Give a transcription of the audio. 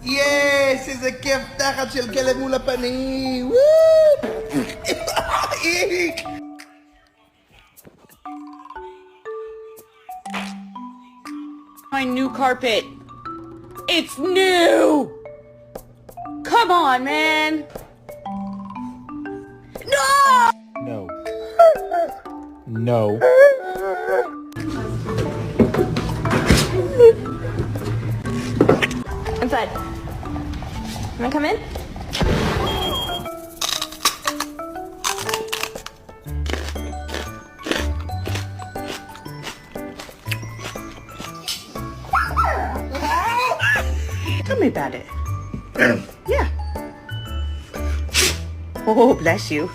Yes! איזה כיף תחת של כלב מול הפנים! וואו! My new carpet. It's new! Come on, man! No! No. No. Inside. Wanna come in? Tell me about it. Yeah. Oh, bless you.